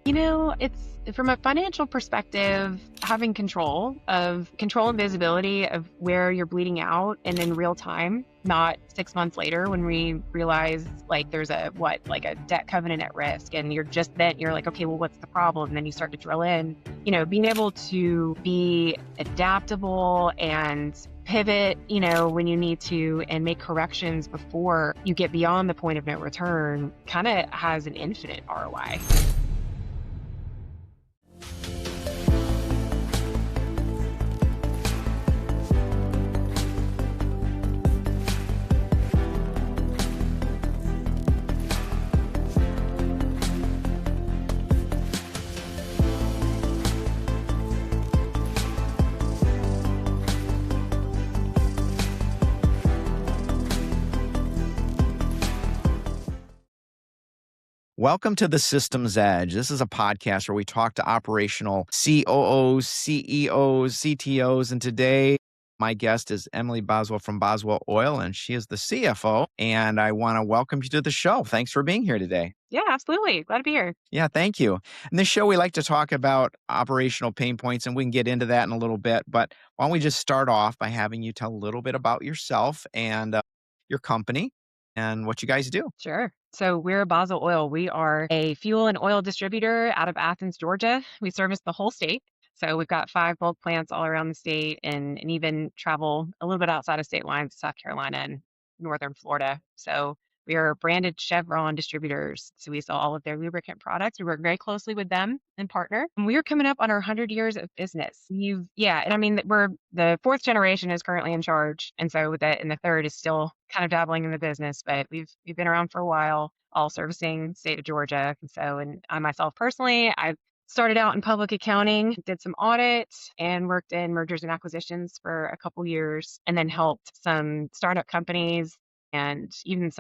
It's from a financial perspective, having control and visibility of where you're bleeding out and in real time, not 6 months later when we realize like there's like a debt covenant at risk. And you're like, okay, well, what's the problem? And then you start to drill in, being able to be adaptable and pivot, when you need to and make corrections before you get beyond the point of no return kind of has an infinite ROI. Welcome to the Systems Edge. This is a podcast where we talk to operational COOs, CEOs, CTOs, and today my guest is Emily Boswell from Boswell Oil, and she is the CFO, and I want to welcome you to the show. Thanks for being here today. Yeah, absolutely. Glad to be here. Yeah, thank you. In this show, we like to talk about operational pain points, and we can get into that in a little bit, but why don't we just start off by having you tell a little bit about yourself and your company and what you guys do. Sure. So we're Boswell Oil. We are a fuel and oil distributor out of Athens, Georgia. We service the whole state. So we've got 5 bulk plants all around the state and even travel a little bit outside of state lines, South Carolina and northern Florida. So we are branded Chevron distributors. So we sell all of their lubricant products. We work very closely with them and partner. And we are coming up on our 100 years of business. And I mean, we're the 4th generation is currently in charge. And so and the 3rd is still kind of dabbling in the business, but we've been around for a while, all servicing the state of Georgia. And I myself personally, I've started out in public accounting, did some audit and worked in mergers and acquisitions for a couple years, and then helped some startup companies and even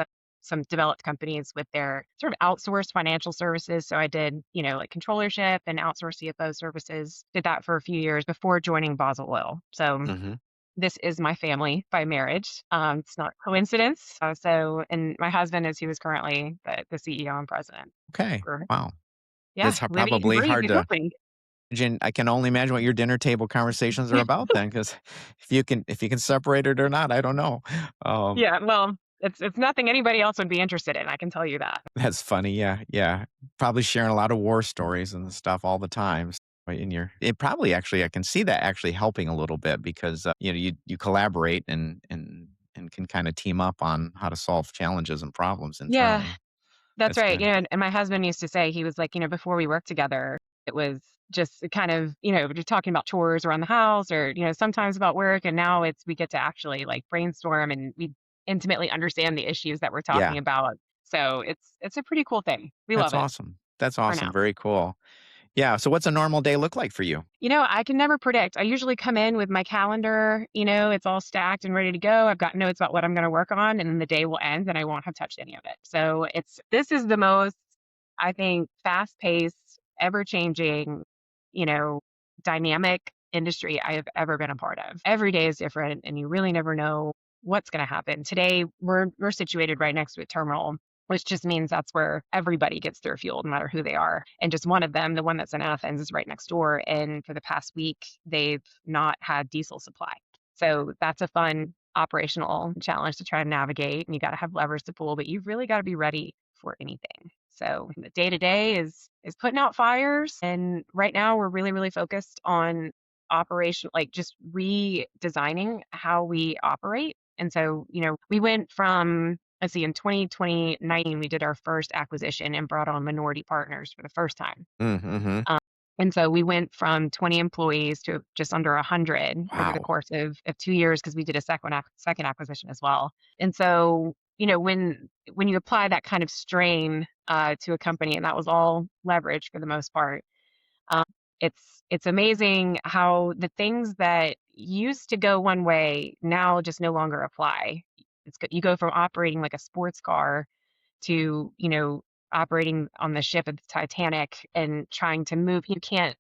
some developed companies with their sort of outsourced financial services. So I did, like controllership and outsourced CFO services, did that for a few years before joining Boswell Oil. So this is my family by marriage. It's not a coincidence. And my husband he was currently the CEO and president. Okay. Wow. Yeah. That's probably hard to company. imagine. I can only imagine what your dinner table conversations are about then, because if you can separate it or not, I don't know. Yeah. Well, it's nothing anybody else would be interested in. I can tell you that. That's funny. Yeah. Probably sharing a lot of war stories and stuff all the time. It probably actually, I can see that actually helping a little bit because, you collaborate and can kind of team up on how to solve challenges and problems internally. Yeah, that's right. Good. And my husband used to say, he was like, before we worked together, it was just kind of, just talking about chores around the house or, sometimes about work. And now we get to actually like brainstorm and we intimately understand the issues that we're talking about. So it's a pretty cool thing. We love it. That's awesome. Very cool. Yeah. So what's a normal day look like for you? I can never predict. I usually come in with my calendar, it's all stacked and ready to go. I've got notes about what I'm going to work on, and then the day will end and I won't have touched any of it. So this is the most, I think, fast-paced, ever-changing, dynamic industry I have ever been a part of. Every day is different and you really never know what's going to happen. Today, we're situated right next to a terminal, which just means that's where everybody gets their fuel, no matter who they are. And just one of them, the one that's in Athens, is right next door. And for the past week, they've not had diesel supply. So that's a fun operational challenge to try to navigate. And you got to have levers to pull, but you've really got to be ready for anything. So the day to day is putting out fires. And right now we're really, really focused on operation, like just redesigning how we operate. And so, we went from, let's see, in 2019, we did our first acquisition and brought on minority partners for the first time. And so we went from 20 employees to just under 100 over the course of 2 years, because we did a second acquisition as well. And so, when you apply that kind of strain to a company, and that was all leverage for the most part, it's amazing how the things that used to go one way now just no longer apply. You go from operating like a sports car to, operating on the ship of the Titanic and trying to move. You can't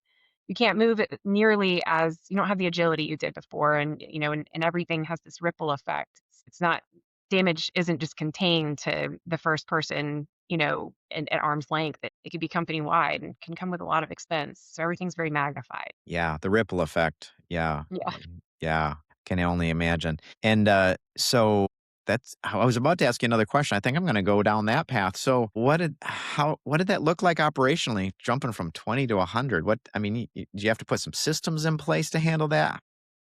move it nearly as, you don't have the agility you did before. And, and everything has this ripple effect. It's not, damage isn't just contained to the first person at arm's length. It could be company wide and can come with a lot of expense. So everything's very magnified. Yeah, the ripple effect. Yeah. Yeah. Yeah, can only imagine. And, so that's I was about to ask you another question. I think I'm gonna go down that path. So what did that look like operationally, jumping from 20 to 100? What I mean, do you have to put some systems in place to handle that?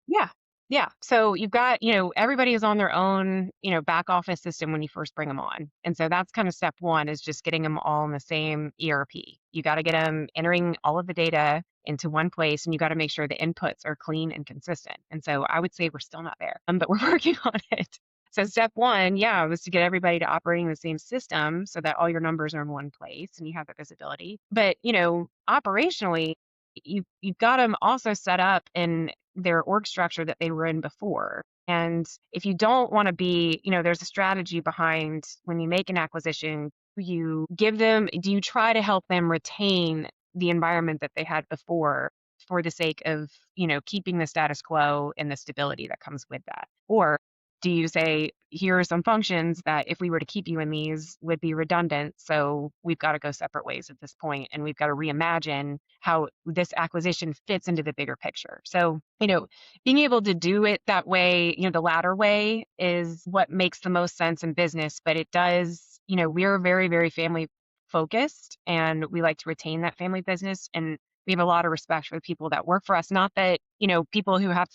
Yeah. Yeah. So you've got, everybody is on their own, back office system when you first bring them on. And so that's kind of step one is just getting them all in the same ERP. You got to get them entering all of the data into one place and you got to make sure the inputs are clean and consistent. And so I would say we're still not there, but we're working on it. So step one, yeah, was to get everybody to operating the same system so that all your numbers are in one place and you have the visibility. But, operationally, you've got them also set up in their org structure that they were in before. And if you don't want to be, there's a strategy behind when you make an acquisition, do you try to help them retain the environment that they had before for the sake of, keeping the status quo and the stability that comes with that? Or do you say, here are some functions that if we were to keep you in these would be redundant, so we've got to go separate ways at this point and we've got to reimagine how this acquisition fits into the bigger picture. So, being able to do it that way, the latter way is what makes the most sense in business, but it does, we're very, very family focused and we like to retain that family business and we have a lot of respect for the people that work for us. Not that, people who have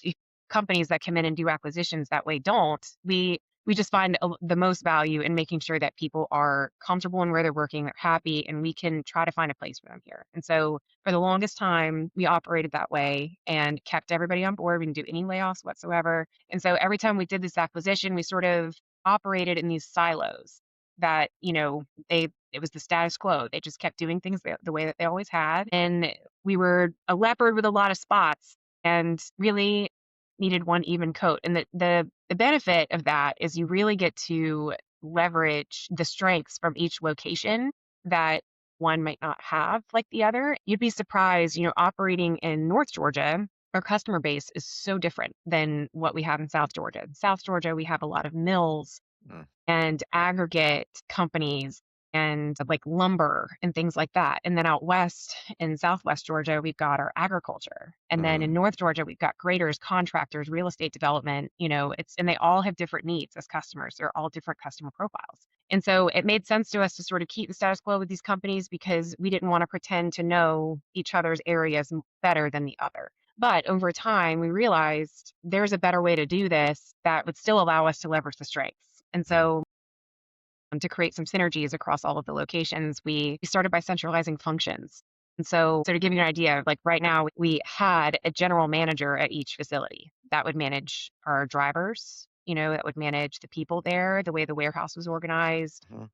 companies that come in and do acquisitions that way don't. We just find the most value in making sure that people are comfortable in where they're working, they're happy, and we can try to find a place for them here. And so for the longest time, we operated that way and kept everybody on board. We didn't do any layoffs whatsoever. And so every time we did this acquisition, we sort of operated in these silos that, it was the status quo. They just kept doing things the way that they always had. And we were a leopard with a lot of spots and really needed one even coat. And the benefit of that is you really get to leverage the strengths from each location that one might not have like the other. You'd be surprised, operating in North Georgia, our customer base is so different than what we have in South Georgia. In South Georgia, we have a lot of mills Mm, and aggregate companies and like lumber and things like that. And then out west in Southwest Georgia, we've got our agriculture. And then in mm, North Georgia, we've got graders, contractors, real estate development, and they all have different needs as customers. They're all different customer profiles. And so it made sense to us to sort of keep the status quo with these companies because we didn't want to pretend to know each other's areas better than the other. But over time, we realized there's a better way to do this that would still allow us to leverage the strengths. And mm, so to create some synergies across all of the locations, we started by centralizing functions. And so to give you an idea, like right now, we had a general manager at each facility that would manage our drivers, that would manage the people there, the way the warehouse was organized, mhm,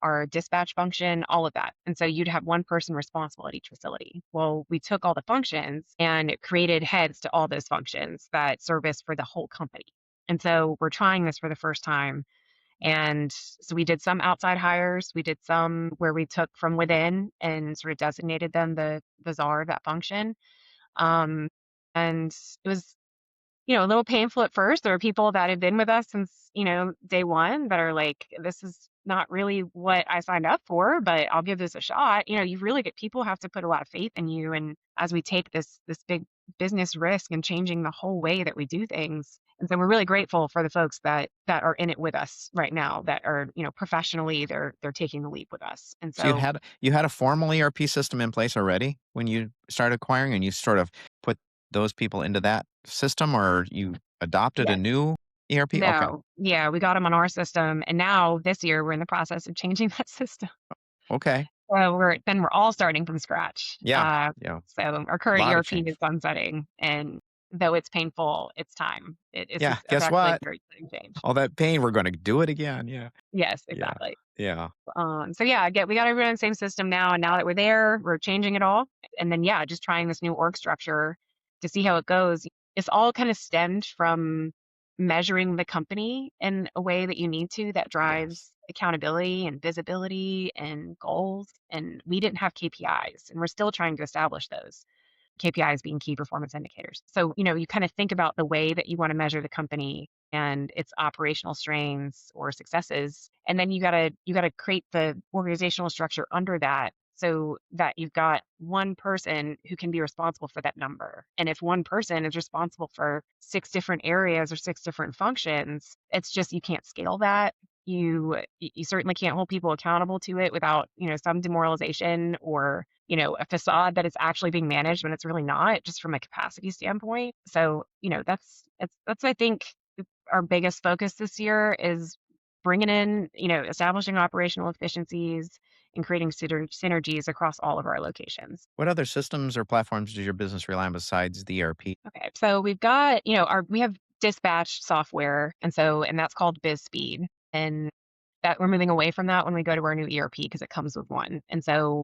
our dispatch function, all of that. And so you'd have one person responsible at each facility. Well, we took all the functions and created heads to all those functions that service for the whole company. And so we're trying this for the first time and so we did some outside hires. We did some where we took from within and sort of designated them the czar of that function. Um, and it was, a little painful at first. There are people that have been with us since, day one that are like, this is not really what I signed up for, but I'll give this a shot. You really get people have to put a lot of faith in you. And as we take this big business risk and changing the whole way that we do things. And so we're really grateful for the folks that are in it with us right now that are, professionally they're taking the leap with us. And So you so had a formal ERP system in place already when you started acquiring, and you sort of put those people into that system, or you adopted a yes. new ERP? Okay. No. Yeah, we got them on our system, and now this year, we're in the process of changing that system. Okay. So we're all starting from scratch. Yeah. Yeah. So our A current lot of ERP is change. sunsetting, and though it's painful, it's time. It's Yeah. just it's Guess actually a what? very exciting change. All that pain, we're gonna do it again. Yeah. Yes, Yeah. exactly. Yeah. So yeah, we got everyone in the same system now, and now that we're there, we're changing it all, and then yeah, just trying this new org structure to see how it goes. It's all kind of stemmed from measuring the company in a way that you need to that Yes. drives accountability and visibility and goals. And we didn't have KPIs, and we're still trying to establish those. KPIs being key performance indicators. So, you kind of think about the way that you want to measure the company and its operational strains or successes. And then you gotta create the organizational structure under that so that you've got one person who can be responsible for that number. And if one person is responsible for six different areas or six different functions, it's just you can't scale that. You certainly can't hold people accountable to it without, some demoralization or, a facade that it's actually being managed when it's really not, just from a capacity standpoint. So, that's I think our biggest focus this year is bringing in, establishing operational efficiencies and creating synergies across all of our locations. What other systems or platforms does your business rely on besides the ERP? Okay. So we've got, we have dispatch software, and that's called BizSpeed. And that we're moving away from that when we go to our new ERP because it comes with one. And so,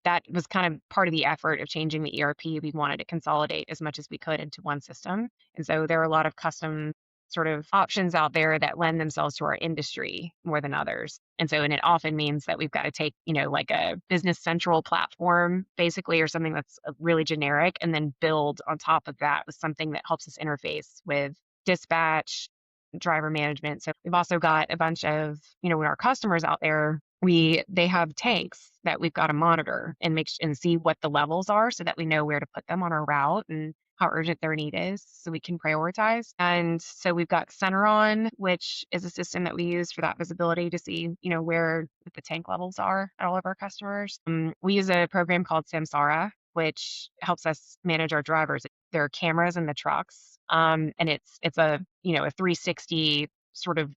that was kind of part of the effort of changing the ERP. We wanted to consolidate as much as we could into one system. And so there are a lot of custom sort of options out there that lend themselves to our industry more than others. And it often means that we've got to take, like a business central platform basically, or something that's really generic, and then build on top of that with something that helps us interface with dispatch, driver management. So we've also got a bunch of, when our customers out there, they have tanks that we've got to monitor and and see what the levels are so that we know where to put them on our route and how urgent their need is so we can prioritize. And so we've got Centeron, which is a system that we use for that visibility to see, where the tank levels are at all of our customers. We use a program called Samsara, which helps us manage our drivers. There are cameras in the trucks, and it's a 360 sort of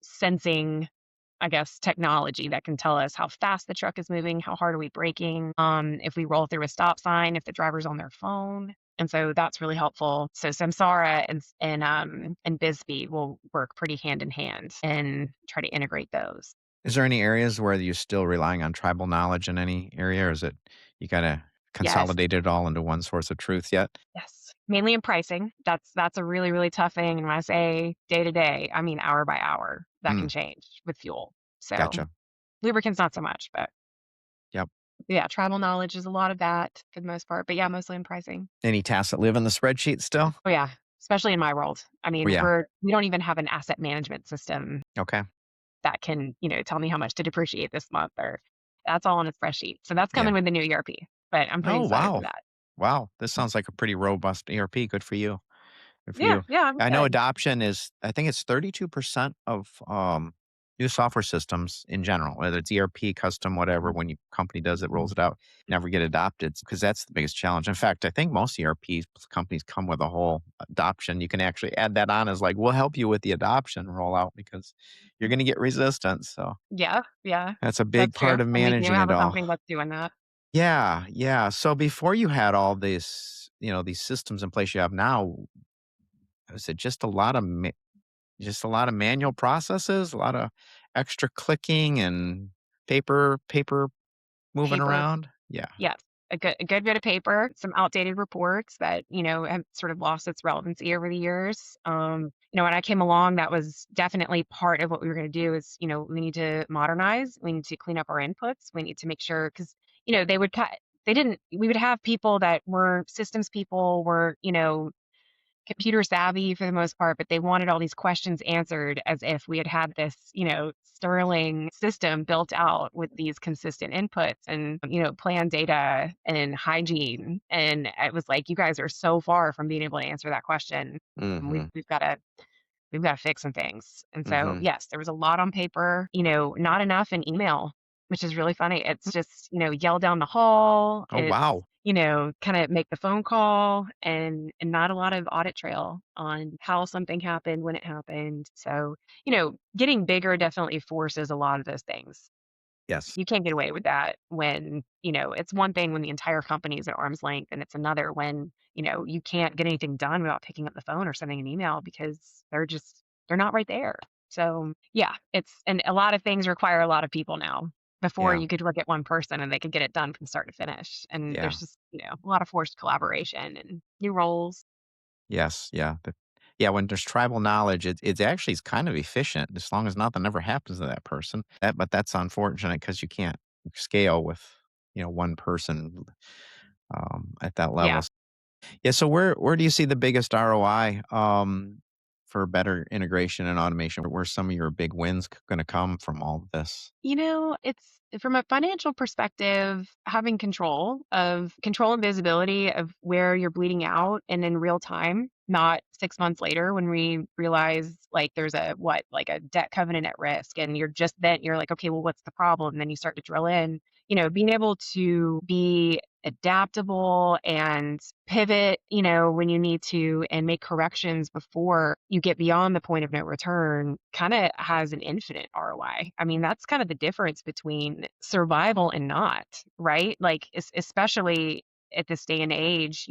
sensing, I guess, technology that can tell us how fast the truck is moving, how hard are we braking, if we roll through a stop sign, if the driver's on their phone. And so that's really helpful. So Samsara and BizSpeed will work pretty hand in hand and try to integrate those. Is there any areas where you're still relying on tribal knowledge in any area, or is it you kinda Yes. consolidated it all into one source of truth yet? Yes. Mainly in pricing. That's a really, really tough thing. And when I say day to day, I mean hour by hour. That can Mm, change with fuel. So gotcha. lubricants not so much, but Yep. yeah, tribal knowledge is a lot of that for the most part. But yeah, mostly in pricing. Any tasks that live in the spreadsheet still? Oh yeah, especially in my world. I Oh, mean, yeah. we don't even have an asset management system Okay. that can, tell me how much to depreciate this month, or that's all on a spreadsheet. So that's Yeah. coming with the new ERP. But I'm pretty Oh, excited for wow. that. Wow. This sounds like a pretty robust ERP. Good for you. Good for Yeah, you. yeah, I'm I know excited. adoption is I think it's 32% of, new software systems in general, whether it's ERP, custom, whatever, when your company does it, rolls it out, never get adopted because that's the biggest challenge. In fact, I think most ERP companies come with a whole adoption. You can actually add that on as like, "We'll help you with the adoption rollout," because you're gonna get resistance, so Yeah, yeah, that's a big that's true. part of And we do managing have it a all. company that's doing that. Yeah, yeah. So before you had all this, these systems in place you have now, is it just a lot of manual processes, a lot of extra clicking and paper moving Paper. around? Yeah. Yes, a good bit of paper, some outdated reports that, have sort of lost its relevancy over the years. When I came along, that was definitely part of what we were going to do is, we need to modernize, we need to clean up our inputs, we need to make sure because, they would cut. They didn't. We would have people that were systems people, were computer savvy for the most part, but they wanted all these questions answered as if we had had this, sterling system built out with these consistent inputs and, planned data and hygiene. And it was like, you guys are so far from being able to answer that question. Mhm. We've got to fix some things. And so, Mhm. yes, there was a lot on paper, not enough in email, which is really funny. It's just, yell down the hall. Oh, It's, wow. kind of make the phone call and not a lot of audit trail on how something happened, when it happened. So, getting bigger definitely forces a lot of those things. Yes. You can't get away with that when, it's one thing when the entire company is at arm's length, and it's another when, you can't get anything done without picking up the phone or sending an email because they're not right there. So, yeah, and a lot of things require a lot of people now. Before Yeah. you could look at one person and they could get it done from start to finish. And Yeah. there's just, a lot of forced collaboration and new roles. Yes. Yeah. Yeah, when there's tribal knowledge, it's actually is kind of efficient as long as nothing ever happens to that person. But that's unfortunate because you can't scale with, one person, at that Yeah. level. Yeah, so where do you see the biggest ROI, for better integration and automation? Where some of your big wins going to come from all of this? It's from a financial perspective, having control and visibility of where you're bleeding out and in real time, not 6 months later when we realize like there's like a debt covenant at risk. And you're like, okay, well, what's the problem? And then you start to drill in, being able to be adaptable and pivot, when you need to and make corrections before you get beyond the point of no return kind of has an infinite ROI. I mean, that's kind of the difference between survival and not, right? Like, especially at this day and age,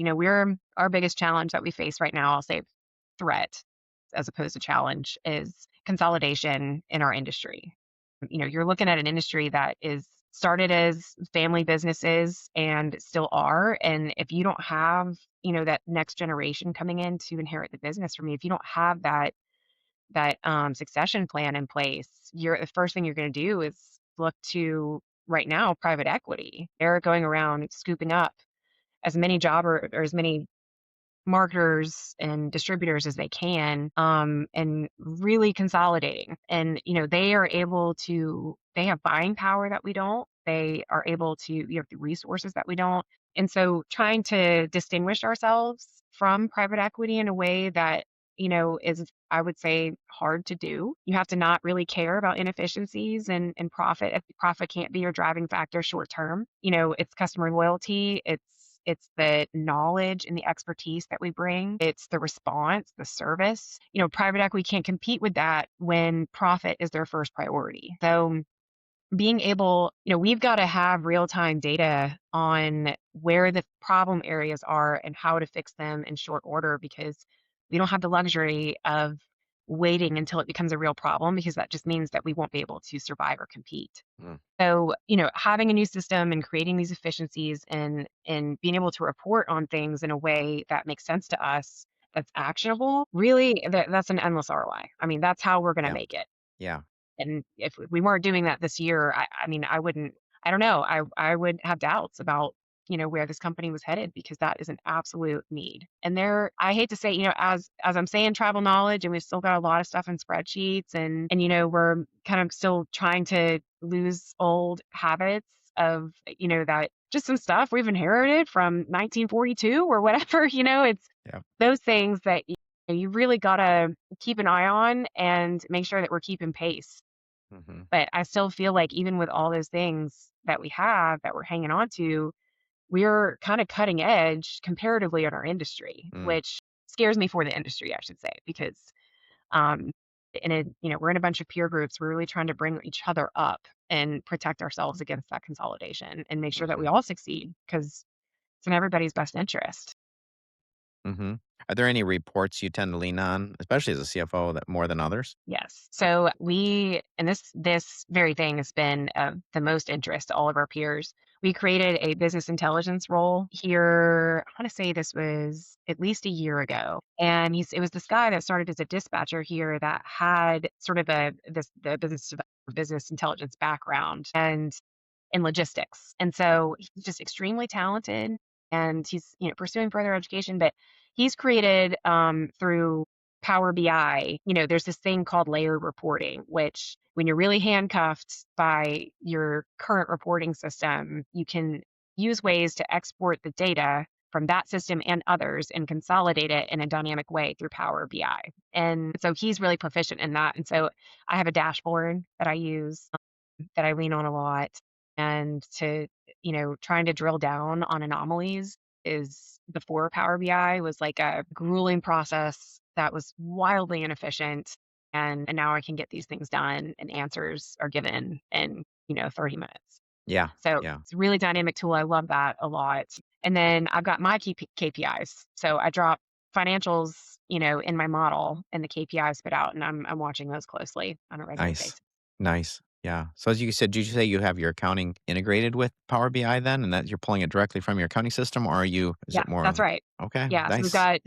our biggest challenge that we face right now, I'll say threat as opposed to challenge, is consolidation in our industry. You're looking at an industry that is started as family businesses and still are. And if you don't have, that next generation coming in to inherit the business from you, if you don't have that succession plan in place, the first thing you're going to do is look to right now private equity. They're going around scooping up as many job or as many marketers and distributors as they can, and really consolidating. And, they have buying power that we don't. They are able to, have the resources that we don't. And so trying to distinguish ourselves from private equity in a way that, is, I would say, hard to do. You have to not really care about inefficiencies and profit. If profit can't be your driving factor short term, it's customer loyalty, it's the knowledge and the expertise that we bring. It's the response, the service. Private equity can't compete with that when profit is their first priority. So being able, we've got to have real-time data on where the problem areas are and how to fix them in short order, because we don't have the luxury of waiting until it becomes a real problem, because that just means that we won't be able to survive or compete. Mm. So, having a new system and creating these efficiencies and being able to report on things in a way that makes sense to us, that's actionable, really, that's an endless ROI. I mean, that's how we're going to Yeah. make it. Yeah. And if we weren't doing that this year, I mean, I don't know. I would have doubts about, where this company was headed, because that is an absolute need. And I hate to say, as I'm saying travel knowledge, and we've still got a lot of stuff in spreadsheets, and we're kind of still trying to lose old habits of, that just some stuff we've inherited from 1942 or whatever, it's Yeah. those things that you really got to keep an eye on and make sure that we're keeping pace. Hmm. But I still feel like even with all those things that we have that we're hanging on to, we're kind of cutting edge comparatively in our industry, Mm. which scares me for the industry, I should say, because um we're in a bunch of peer groups. We're really trying to bring each other up and protect ourselves against that consolidation and make sure that we Hmm. all succeed, because it's in everybody's best interest. Hmm. Are there any reports you tend to lean on, especially as a CFO, that more than others? Yes. So and this very thing has been of the most interest to all of our peers. We created a business intelligence role here. I want to say this was at least a year ago, and it was this guy that started as a dispatcher here that had sort of the business intelligence background and in logistics. And so he's just extremely talented, and he's, pursuing further education, but he's created through Power BI, there's this thing called layered reporting, which when you're really handcuffed by your current reporting system, you can use ways to export the data from that system and others and consolidate it in a dynamic way through Power BI. And so he's really proficient in that. And so I have a dashboard that I use, that I lean on a lot. And trying to drill down on anomalies is before Power BI was like a grueling process that was wildly inefficient. And now I can get these things done and answers are given in, 30 minutes. Yeah. So Yeah. it's a really dynamic tool. I love that a lot. And then I've got my KPIs. So I drop financials, in my model, and the KPIs spit out, and I'm watching those closely on a regular Nice. basis. Nice. Yeah. So as you said, did you say you have your accounting integrated with Power BI then, and that you're pulling it directly from your accounting system, or is Yeah, it more that's of right. okay, Yeah, so we've nice. got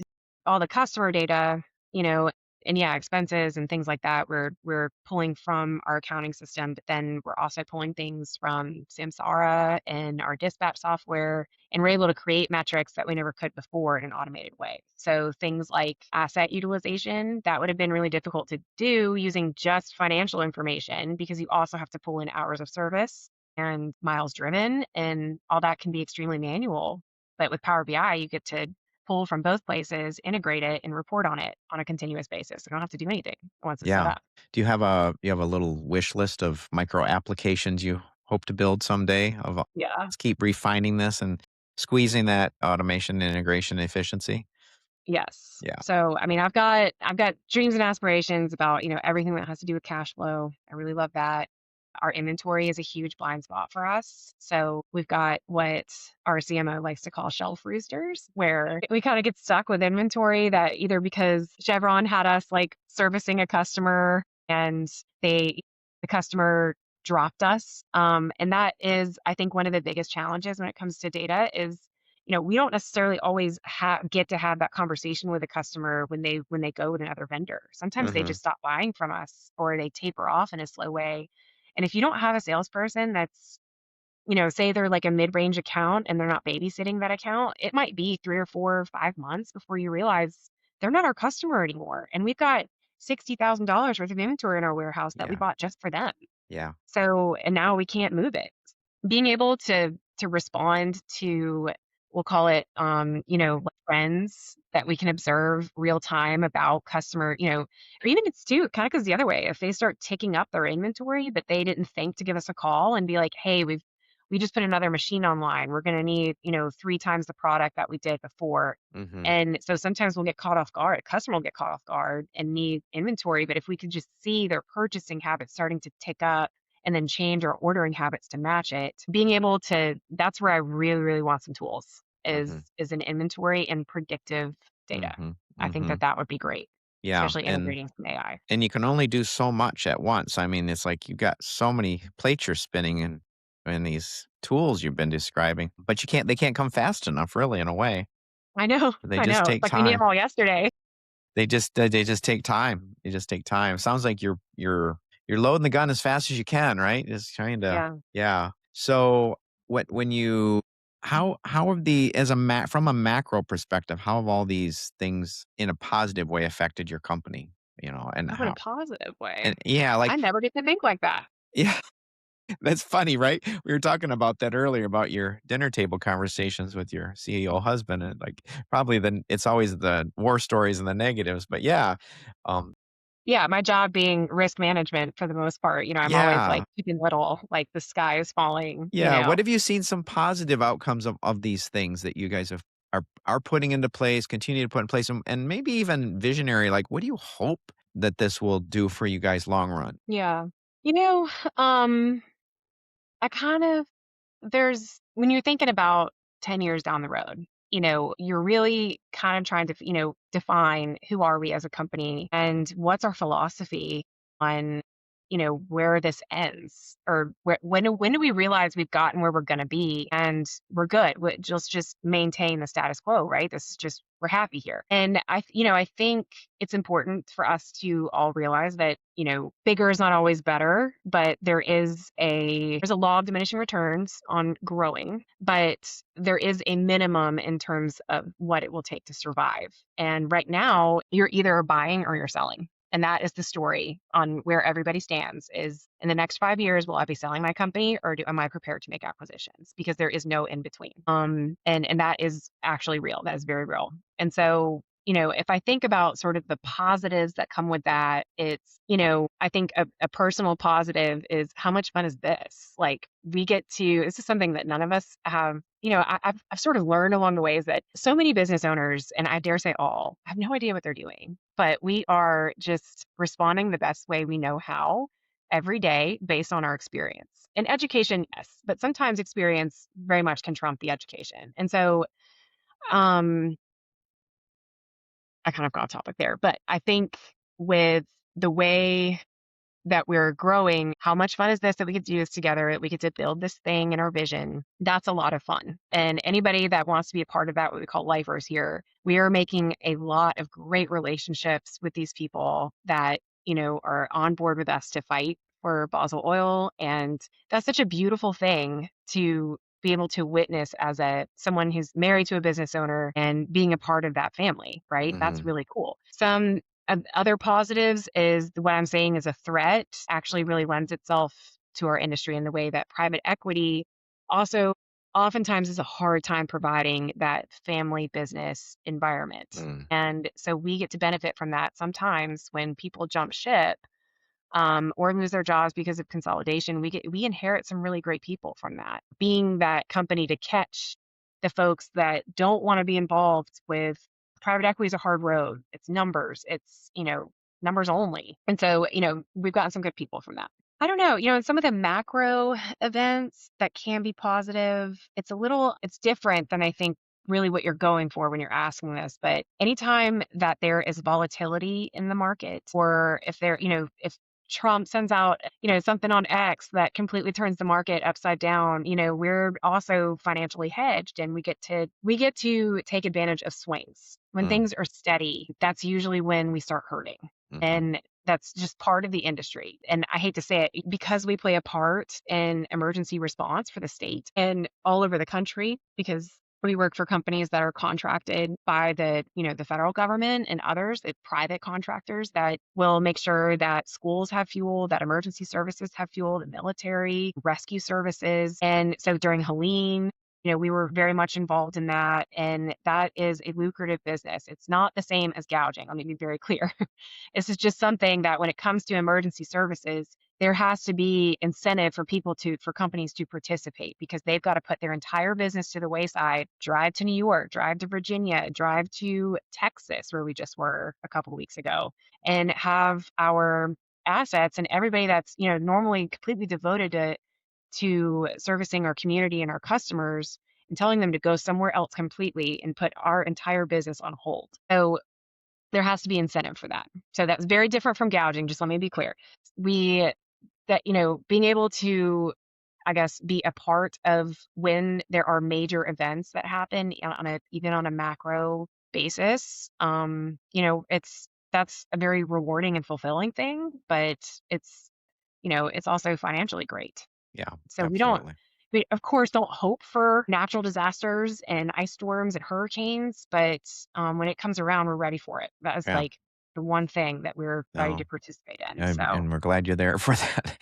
all the customer data, you know, and yeah, expenses and things like that, we're pulling from our accounting system, but then we're also pulling things from Samsara and our dispatch software, and we're able to create metrics that we never could before in an automated way. So things like asset utilization, that would have been really difficult to do using just financial information because you also have to pull in hours of service and miles driven, and all that can be extremely manual. But with Power BI, you get to pull from both places, integrate it, and report on it on a continuous basis. I don't have to do anything once it's set Yeah. up. Do you have a little wish list of micro applications you hope to build someday of Yeah. let's keep refining this and squeezing that automation, integration, efficiency? Yes. Yeah. So, I mean, I've got dreams and aspirations about, everything that has to do with cash flow. I really love that. Our inventory is a huge blind spot for us. So, we've got what our CMO likes to call shelf roosters, where we kind of get stuck with inventory that either because Chevron had us like servicing a customer and the customer dropped us. And that is, I think, one of the biggest challenges when it comes to data is we don't necessarily always get to have that conversation with a customer when they go with another vendor. Sometimes they Mhm. just stop buying from us or they taper off in a slow way. And if you don't have a salesperson that's, say they're like a mid-range account and they're not babysitting that account, it might be 3 or 4 or 5 months before you realize they're not our customer anymore. And we've got $60,000 worth of inventory in our warehouse that we Yeah. bought just for them. Yeah. So, and now we can't move it. Being able to respond to, we'll call it, like trends that we can observe real time about customer, or even it's too kind of goes the other way. If they start ticking up their inventory, but they didn't think to give us a call and be like, hey, we just put another machine online. We're going to need, 3 times the product that we did before. Mhm. And so sometimes we'll get caught off guard. A customer will get caught off guard and need inventory. But if we could just see their purchasing habits starting to tick up and then change our ordering habits to match it, being able to, that's where I really, really want some tools Mhm. is an inventory and predictive data. Mhm. I think that Mhm. that would be great, Yeah, especially integrating some AI. and you can only do so much at once. I mean, it's like you got so many plates you're spinning in these tools you've been describing, but they can't come fast enough really in a way. I know, They I just know. It's take like we need them time. all yesterday. They just take time. They just take time. Sounds like you're loading the gun as fast as you can, right? Just trying to Yeah. yeah. So when you how have the as a from a macro perspective, how have all these things in a positive way affected your company? And Oh, in a how positive and way. yeah, like I never get to think like that. yeah, that's funny, right? We were talking about that earlier about your dinner table conversations with your CEO husband, and like probably it's always the war stories and the negatives, but yeah, um, Yeah, my job being risk management for the most part, I'm always yeah, like keeping little, like the sky is falling. yeah. What have you seen some positive outcomes of these things that you guys are putting into place, continue to put in place, and maybe even visionary? Like, what do you hope that this will do for you guys long run? Yeah. You know, um, I kind of there's when you're thinking about 10 years down the road, you're really kind of trying to, define who are we as a company and what's our philosophy on, where this ends or when do we realize we've gotten where we're going to be and we're good. Just maintain the status quo, right? This is just we're happy here. And I think it's important for us to all realize that, bigger is not always better, but there's a law of diminishing returns on growing, but there is a minimum in terms of what it will take to survive. And right now, you're either buying or you're selling. And that is the story on where everybody stands is in the next 5 years, will I be selling my company or am I prepared to make acquisitions? Because there is no in between. And that is actually real. That is very real. And so, if I think about sort of the positives that come with that, it's, I think a personal positive is how much fun is this? Like this is something that none of us have, I've sort of learned along the ways that so many business owners, and I dare say all, have no idea what they're doing, but we are just responding the best way we know how every day based on our experience. And education, yes, but sometimes experience very much can trump the education. And so, um, I kind of got off topic there, but I think with the way that we're growing. How much fun is this that we get to do this together, that we get to build this thing in our vision? That's a lot of fun. And anybody that wants to be a part of that, what we call lifers here, we are making a lot of great relationships with these people that, are on board with us to fight for Boswell Oil. And that's such a beautiful thing to be able to witness as a someone who's married to a business owner and being a part of that family, right? That's Mhm. really cool. Some other positives is what I'm saying is a threat actually really lends itself to our industry in the way that private equity also oftentimes is a hard time providing that family business environment. Mm. And so we get to benefit from that sometimes when people jump ship or lose their jobs because of consolidation. We inherit some really great people from that. Being that company to catch the folks that don't want to be involved with private equity is a hard road. It's numbers. It's numbers only. And so we've gotten some good people from that. I don't know, in some of the macro events that can be positive, it's different than I think really what you're going for when you're asking this. But anytime that there is volatility in the market, or if Trump sends out, something on X that completely turns the market upside down, we're also financially hedged and we get to take advantage of swings. When Mm. things are steady, that's usually when we start hurting. Mhm. And that's just part of the industry. And I hate to say it because we play a part in emergency response for the state and all over the country because we work for companies that are contracted by the federal government and others, the private contractors that will make sure that schools have fuel, that emergency services have fuel, the military, rescue services. And so during Helene, we were very much involved in that. And that is a lucrative business. It's not the same as gouging. Let me be very clear. This is just something that when it comes to emergency services, there has to be incentive for companies to participate because they've got to put their entire business to the wayside, drive to New York, drive to Virginia, drive to Texas, where we just were a couple of weeks ago, and have our assets and everybody that's, normally completely devoted to servicing our community and our customers and telling them to go somewhere else completely and put our entire business on hold. So there has to be incentive for that. So that's very different from gouging. Just let me be clear. We that being able to, I guess, be a part of when there are major events that happen on a even on a macro basis. That's a very rewarding and fulfilling thing, but it's also financially great. Yeah, So absolutely. we of course don't hope for natural disasters and ice storms and hurricanes, but when it comes around, we're ready for it. That is Yeah. like the one thing that we're ready to No. participate in. And So we're glad you're there for that.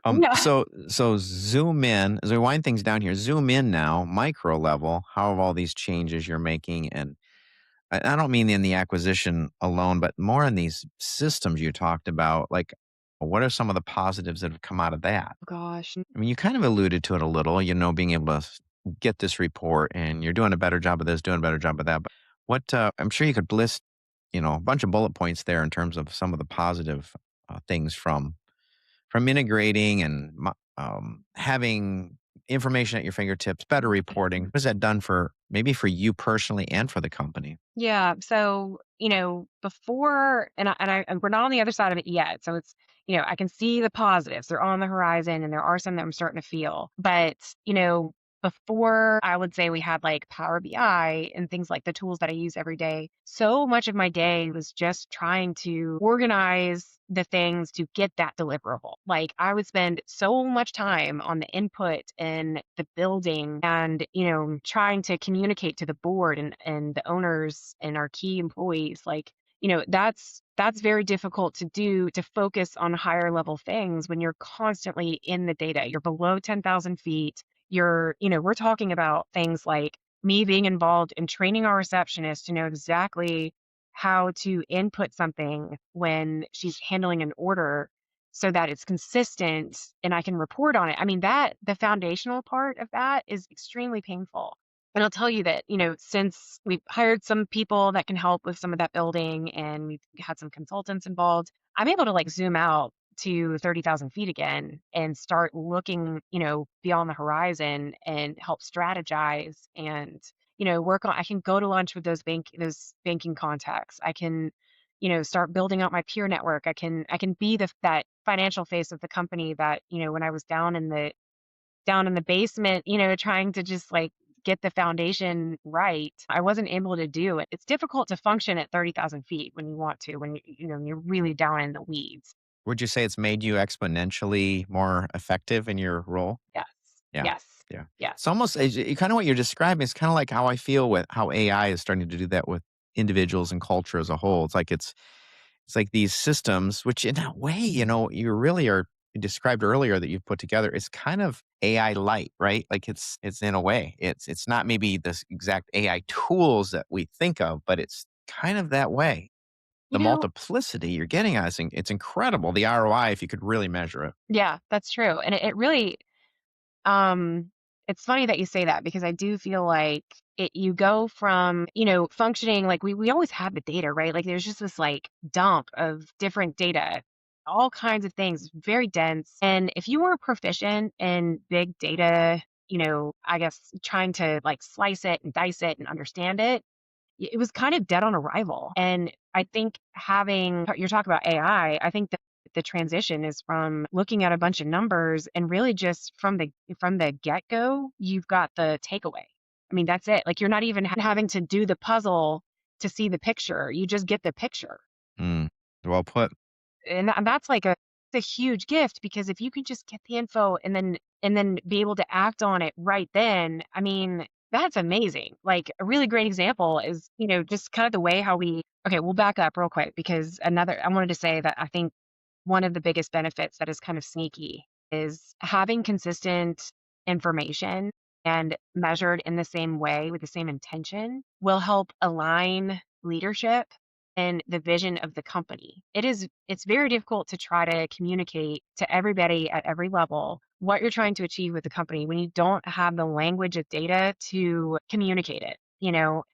yeah. So zoom in as we wind things down here. Zoom in now, micro level. How have all these changes you're making, and I don't mean in the acquisition alone, but more in these systems you talked about. Like, what are some of the positives that have come out of that? Gosh. I mean, you kind of alluded to it a little. Being able to get this report, and you're doing a better job of this, doing a better job of that. But what I'm sure you could list, a bunch of bullet points there in terms of some of the positive things from integrating and having information at your fingertips, better reporting. What has that done for maybe for you personally and for the company? Yeah. So, before, and we're not on the other side of it yet. So I can see the positives. They're on the horizon and there are some that I'm starting to feel. But, before I would say we had like Power BI and things like the tools that I use every day, so much of my day was just trying to organize the things to get that deliverable. Like I would spend so much time on the input and the building and, trying to communicate to the board and the owners and our key employees. Like, that's very difficult to do to focus on higher level things when you're constantly in the data. You're below 10,000 feet. We're talking about things like me being involved in training our receptionist to know exactly how to input something when she's handling an order so that it's consistent and I can report on it. I mean, the foundational part of that is extremely painful. And I'll tell you that, since we've hired some people that can help with some of that building and we've had some consultants involved, I'm able to like zoom out to 30,000 feet again and start looking, beyond the horizon and help strategize and, I can go to lunch with those banking contacts. I can start building out my peer network. I can be that financial face of the company that, when I was down in the basement, trying to just like get the foundation right, I wasn't able to do it. It's difficult to function at 30,000 feet when you want to, when you're really down in the weeds. Would you say it's made you exponentially more effective in your role? Yes. Yeah. Yes. Yeah. Yes. It's almost kind of what you're describing is kind of like how I feel with how AI is starting to do that with individuals and culture as a whole. It's like these systems, which in a way, you really are you described earlier that you've put together, it's kind of AI light, right? Like it's in a way. It's not maybe the exact AI tools that we think of, but it's kind of that way. You The know, multiplicity you're getting, I think it's incredible. The ROI, if you could really measure it. yeah, that's true. And it really, Um, it's funny that you say that because I do feel like you go from, functioning like we always have the data, right? Like there's just this like dump of different data, all kinds of things, very dense. And if you weren't proficient in big data, I guess trying to like slice it and dice it and understand it, it was kind of dead on arrival. And I think you're talking about I think that the transition is from looking at a bunch of numbers and really just from the get-go, you've got the takeaway. I mean, that's it. Like you're not even having to do the puzzle to see the picture. You just get the picture. Mm, well put. And that's like it's a huge gift because if you can just get the info and then be able to act on it right then, I mean, that's amazing. Like a really great example is, just kind of the way how we'll back up real quick because I wanted to say that I think one of the biggest benefits that is kind of sneaky is having consistent information and measured in the same way with the same intention will help align leadership and the vision of the company. It's very difficult to try to communicate to everybody at every level what you're trying to achieve with the company when you don't have the language of data to communicate it.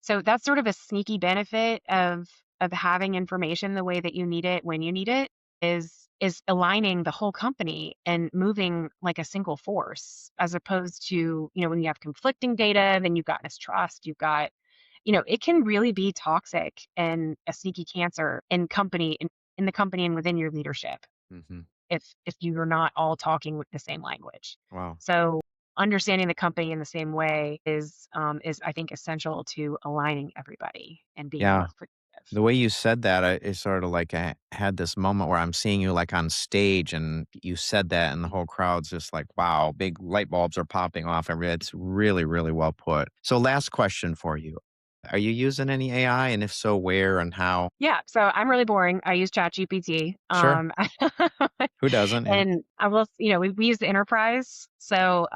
So that's sort of a sneaky benefit of having information the way that you need it when you need it is aligning the whole company and moving like a single force as opposed to, when you have conflicting data, then you've got mistrust, you've got, it can really be toxic and a sneaky cancer in the company and within your leadership Hmm. if you're not all talking with the same language. Wow. So understanding the company in the same way is I think essential to aligning everybody and being Yeah. more productive. The way you said that, it's sort of like I had this moment where I'm seeing you like on stage and you said that and the whole crowd's just like, wow, big light bulbs are popping off. It's really, really well put. So last question for you. Are you using any AI? And if so, where and how? Yeah, so I'm really boring. I use ChatGPT. Sure. Who doesn't? Yeah. And I will, we use the enterprise. So,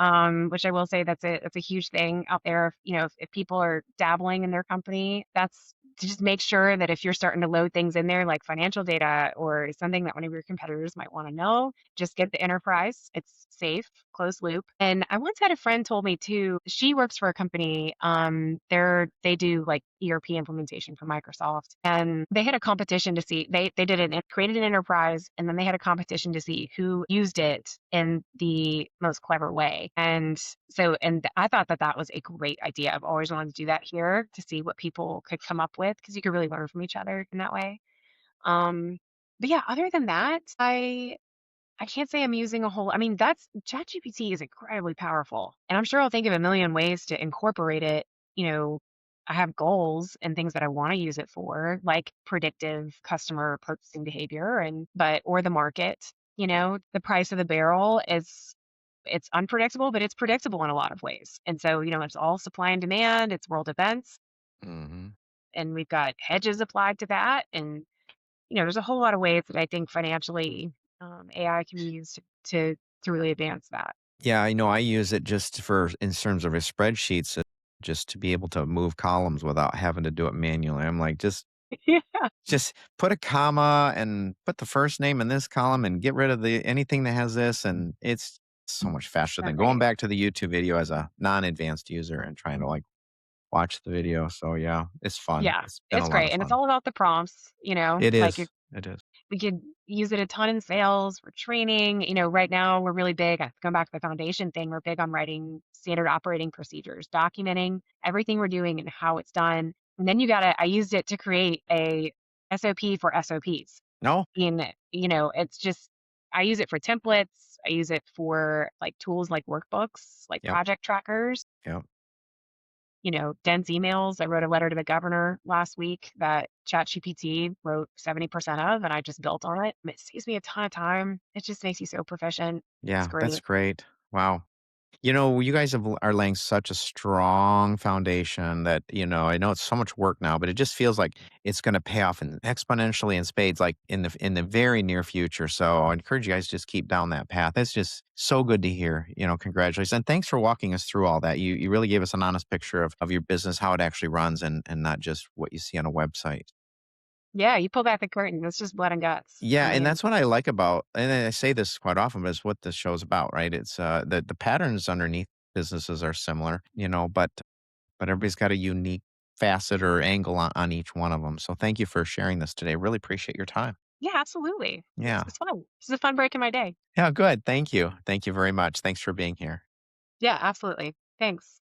which I will say that's a huge thing out there. If people are dabbling in their company, that's to just make sure that if you're starting to load things in there like financial data or something that one of your competitors might want to know, just get the enterprise. It's safe, closed loop. And I once had a friend told me too, she works for a company, they do like ERP implementation for Microsoft. And they had a competition to see they created an enterprise and then they had a competition to see who used it in the most clever way. And I thought that that was a great idea. I've always wanted to do that here to see what people could come up with because you could really learn from each other in that way. Um, but yeah, other than that, I can't say I'm using a whole I mean, that's ChatGPT is incredibly powerful, and I'm sure I'll think of a million ways to incorporate it. You know, I have goals and things that I want to use it for, like predictive customer purchasing behavior or the market. The price of the barrel is it's unpredictable, but it's predictable in a lot of ways. And so, it's all supply and demand, it's world events, Hmm. and we've got hedges applied to that. And there's a whole lot of ways that I think financially AI can be used to really advance that. Yeah, I know I use it just for in terms of a spreadsheets, just to be able to move columns without having to do it manually. I'm like, Yeah. just put a comma and put the first name in this column and get rid of the anything that has this, and it's so much faster than going Right. back to the YouTube video as a non-advanced user and trying to, like, watch the video, so yeah, it's fun. Yeah. It's been a It's lot great. of And it's fun. all about the prompts, It like is, it is. we could use it a ton in sales for training. Right now we're really big, going back to the foundation thing, we're big on writing standard operating procedures, documenting everything we're doing and how it's done. And then I used it to create SOP for SOPs. No? It's just I use it for templates. I use it for like tools like workbooks, like Yep. project trackers, Yep. dense emails. I wrote a letter to the governor last week that ChatGPT wrote 70% of, and I just built on it. It saves me a ton of time. It just makes you so proficient. It's Yeah, that's great. great. Wow. You guys are laying such a strong foundation that, I know it's so much work now, but it just feels like it's gonna pay off in exponentially in spades, like, in the very near future, so I encourage you guys to just keep down that path. It's just so good to hear, congratulations, and thanks for walking us through all that. You really gave us an honest picture of your business, how it actually runs, and not just what you see on a website. Yeah, you pull back the curtain. It's just blood and guts. I Yeah, and mean, that's what I like about, and I say this quite often, but it's what this show's about, right? It's, the patterns underneath businesses are similar, but everybody's got a unique facet or angle on each one of them. So thank you for sharing this today. Really appreciate your time. yeah, absolutely. It's, Yeah. it's fun. This is a fun break in my day. Yeah, good. Thank you. Thank you very much. Thanks for being here. Yeah, absolutely. Thanks.